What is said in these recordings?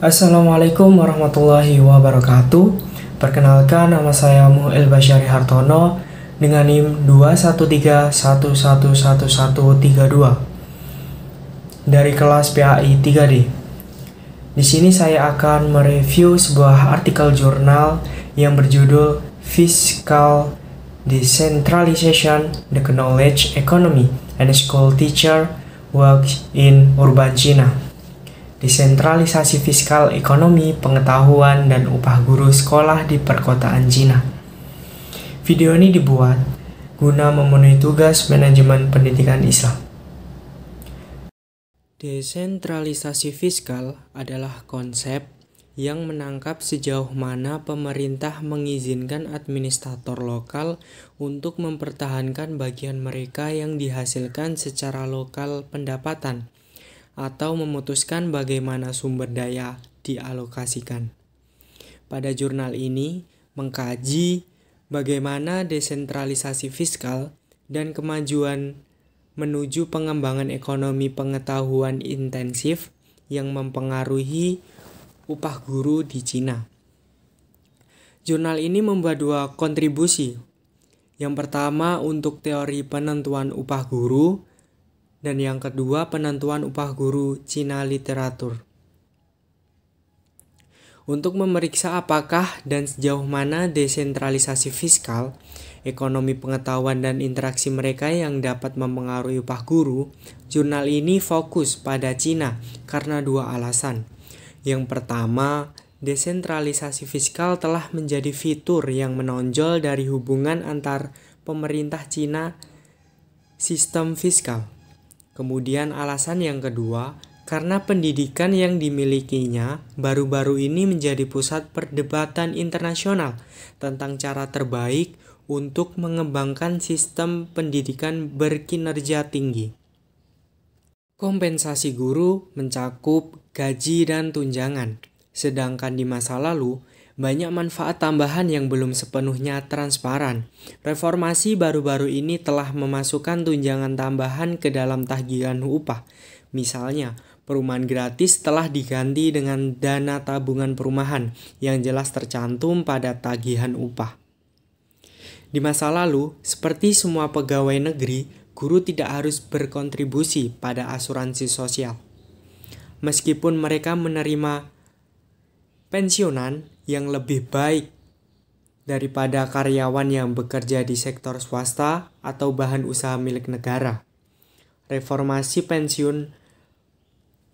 Assalamualaikum warahmatullahi wabarakatuh. Perkenalkan, nama saya Mu'il Basyari Hartono dengan NIM 213111132 dari kelas PAI 3D. Di sini saya akan mereview sebuah artikel jurnal yang berjudul Fiscal Decentralization: The Knowledge Economy and School Teacher Work in Urban China. Desentralisasi fiskal, ekonomi, pengetahuan, dan upah guru sekolah di perkotaan Cina. Video ini dibuat guna memenuhi tugas manajemen pendidikan Islam. Desentralisasi fiskal adalah konsep yang menangkap sejauh mana pemerintah mengizinkan administrator lokal untuk mempertahankan bagian mereka yang dihasilkan secara lokal pendapatan, atau memutuskan bagaimana sumber daya dialokasikan. Pada jurnal ini mengkaji bagaimana desentralisasi fiskal dan kemajuan menuju pengembangan ekonomi pengetahuan intensif yang mempengaruhi upah guru di Cina. Jurnal ini membuat dua kontribusi. Yang pertama untuk teori penentuan upah guru, dan yang kedua penentuan upah guru Cina literatur. Untuk memeriksa apakah dan sejauh mana desentralisasi fiskal, ekonomi pengetahuan dan interaksi mereka yang dapat mempengaruhi upah guru, jurnal ini fokus pada Cina karena dua alasan. Yang pertama, desentralisasi fiskal telah menjadi fitur yang menonjol dari hubungan antar pemerintah Cina sistem fiskal. Kemudian alasan yang kedua, karena pendidikan yang dimilikinya baru-baru ini menjadi pusat perdebatan internasional tentang cara terbaik untuk mengembangkan sistem pendidikan berkinerja tinggi. Kompensasi guru mencakup gaji dan tunjangan, sedangkan di masa lalu banyak manfaat tambahan yang belum sepenuhnya transparan. Reformasi baru-baru ini telah memasukkan tunjangan tambahan ke dalam tagihan upah. Misalnya, perumahan gratis telah diganti dengan dana tabungan perumahan yang jelas tercantum pada tagihan upah. Di masa lalu, seperti semua pegawai negeri, guru tidak harus berkontribusi pada asuransi sosial. Meskipun mereka menerima pensiunan yang lebih baik daripada karyawan yang bekerja di sektor swasta atau bahan usaha milik negara. Reformasi pensiun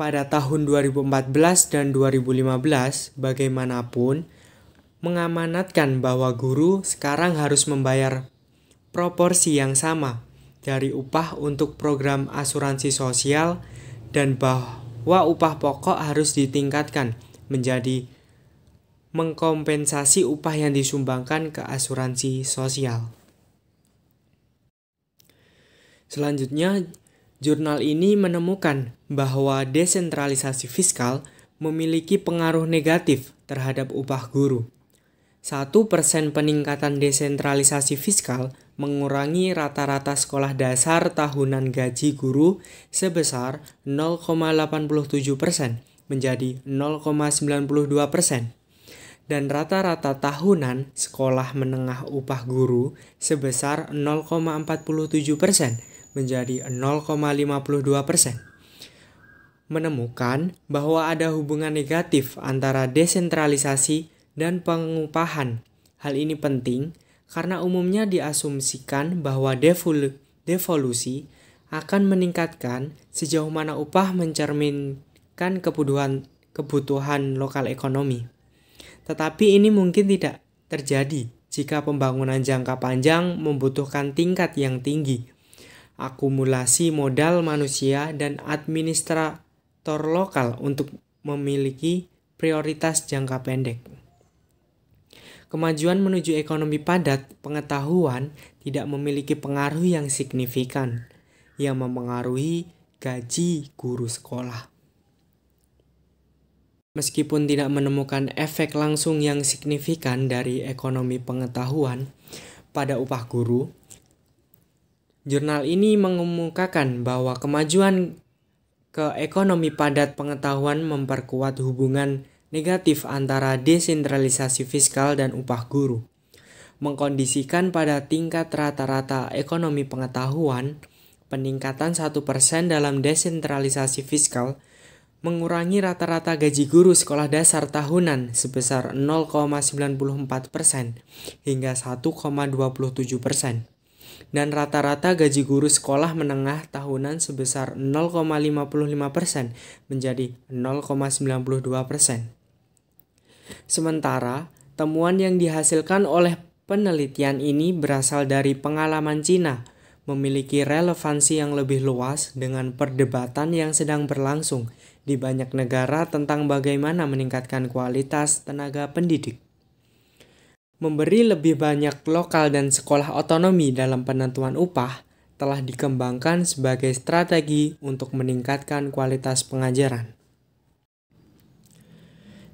pada tahun 2014 dan 2015 bagaimanapun mengamanatkan bahwa guru sekarang harus membayar proporsi yang sama dari upah untuk program asuransi sosial dan bahwa upah pokok harus ditingkatkan menjadi mengkompensasi upah yang disumbangkan ke asuransi sosial. Selanjutnya, jurnal ini menemukan bahwa desentralisasi fiskal memiliki pengaruh negatif terhadap upah guru. 1% peningkatan desentralisasi fiskal mengurangi rata-rata sekolah dasar tahunan gaji guru sebesar 0,87% menjadi 0,92%. Dan rata-rata tahunan sekolah menengah upah guru sebesar 0,47% menjadi 0,52%. Menemukan bahwa ada hubungan negatif antara desentralisasi dan pengupahan. Hal ini penting karena umumnya diasumsikan bahwa devolusi akan meningkatkan sejauh mana upah mencerminkan kebutuhan lokal ekonomi. Tetapi ini mungkin tidak terjadi jika pembangunan jangka panjang membutuhkan tingkat yang tinggi, akumulasi modal manusia dan administrator lokal untuk memiliki prioritas jangka pendek. Kemajuan menuju ekonomi padat pengetahuan tidak memiliki pengaruh yang signifikan yang mempengaruhi gaji guru sekolah. Meskipun tidak menemukan efek langsung yang signifikan dari ekonomi pengetahuan pada upah guru, jurnal ini mengemukakan bahwa kemajuan ke ekonomi padat pengetahuan memperkuat hubungan negatif antara desentralisasi fiskal dan upah guru. Mengkondisikan pada tingkat rata-rata ekonomi pengetahuan, peningkatan 1% dalam desentralisasi fiskal mengurangi rata-rata gaji guru sekolah dasar tahunan sebesar 0,94% hingga 1,27%. Dan rata-rata gaji guru sekolah menengah tahunan sebesar 0,55% menjadi 0,92%. Sementara, temuan yang dihasilkan oleh penelitian ini berasal dari pengalaman Cina, memiliki relevansi yang lebih luas dengan perdebatan yang sedang berlangsung di banyak negara tentang bagaimana meningkatkan kualitas tenaga pendidik. Memberi lebih banyak lokal dan sekolah otonomi dalam penentuan upah telah dikembangkan sebagai strategi untuk meningkatkan kualitas pengajaran.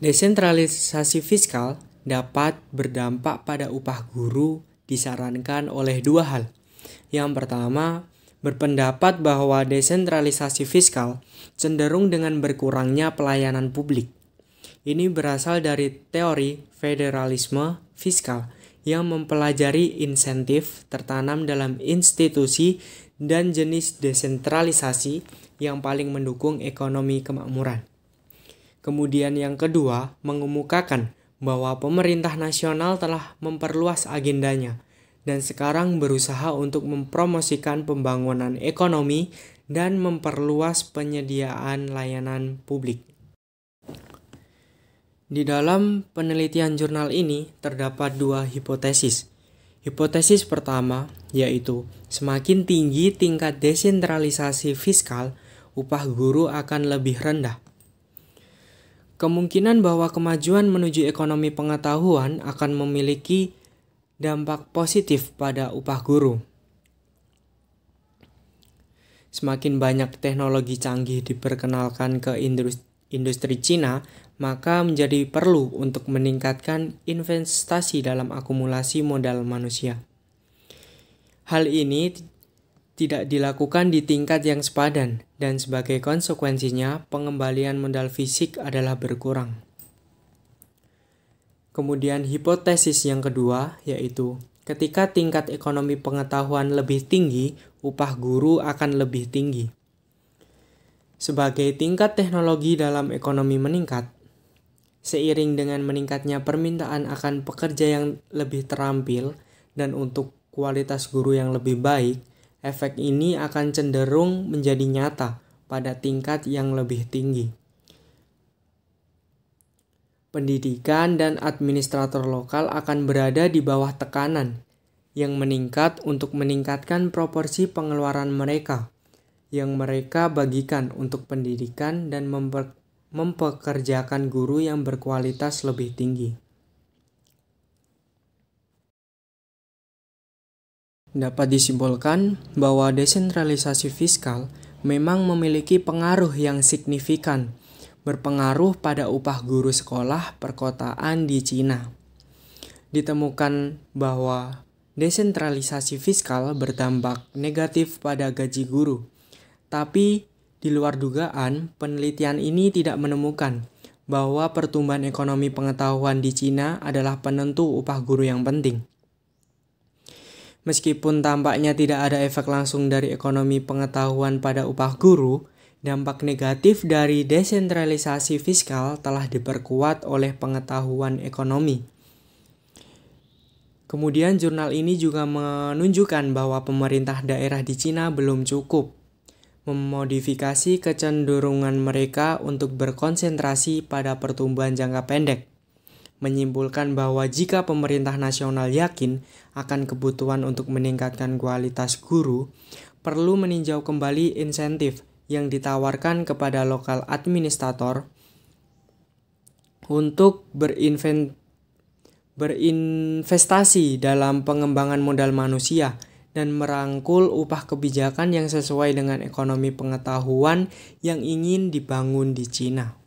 Desentralisasi fiskal dapat berdampak pada upah guru disarankan oleh dua hal. Yang pertama, berpendapat bahwa desentralisasi fiskal cenderung dengan berkurangnya pelayanan publik. Ini berasal dari teori federalisme fiskal yang mempelajari insentif tertanam dalam institusi dan jenis desentralisasi yang paling mendukung ekonomi kemakmuran. Kemudian yang kedua, mengemukakan bahwa pemerintah nasional telah memperluas agendanya dan sekarang berusaha untuk mempromosikan pembangunan ekonomi dan memperluas penyediaan layanan publik. Di dalam penelitian jurnal ini terdapat dua hipotesis. Hipotesis pertama yaitu semakin tinggi tingkat desentralisasi fiskal, upah guru akan lebih rendah. Kemungkinan bahwa kemajuan menuju ekonomi pengetahuan akan memiliki dampak positif pada upah guru. Semakin banyak teknologi canggih diperkenalkan ke industri Cina, maka menjadi perlu untuk meningkatkan investasi dalam akumulasi modal manusia. Hal ini tidak dilakukan di tingkat yang sepadan, dan sebagai konsekuensinya pengembalian modal fisik adalah berkurang. Kemudian hipotesis yang kedua yaitu ketika tingkat ekonomi pengetahuan lebih tinggi, upah guru akan lebih tinggi. Sebagai tingkat teknologi dalam ekonomi meningkat, seiring dengan meningkatnya permintaan akan pekerja yang lebih terampil dan untuk kualitas guru yang lebih baik, efek ini akan cenderung menjadi nyata pada tingkat yang lebih tinggi. Pendidikan dan administrator lokal akan berada di bawah tekanan yang meningkat untuk meningkatkan proporsi pengeluaran mereka yang mereka bagikan untuk pendidikan dan mempekerjakan guru yang berkualitas lebih tinggi. Dapat disimpulkan bahwa desentralisasi fiskal memang memiliki pengaruh yang signifikan, berpengaruh pada upah guru sekolah perkotaan di Cina. Ditemukan bahwa desentralisasi fiskal berdampak negatif pada gaji guru, tapi di luar dugaan, penelitian ini tidak menemukan bahwa pertumbuhan ekonomi pengetahuan di Cina adalah penentu upah guru yang penting. Meskipun tampaknya tidak ada efek langsung dari ekonomi pengetahuan pada upah guru, dampak negatif dari desentralisasi fiskal telah diperkuat oleh pengetahuan ekonomi. Kemudian jurnal ini juga menunjukkan bahwa pemerintah daerah di Cina belum cukup memodifikasi kecenderungan mereka untuk berkonsentrasi pada pertumbuhan jangka pendek, menyimpulkan bahwa jika pemerintah nasional yakin akan kebutuhan untuk meningkatkan kualitas guru, perlu meninjau kembali insentif yang ditawarkan kepada lokal administrator untuk berinvestasi dalam pengembangan modal manusia dan merangkul upah kebijakan yang sesuai dengan ekonomi pengetahuan yang ingin dibangun di Cina.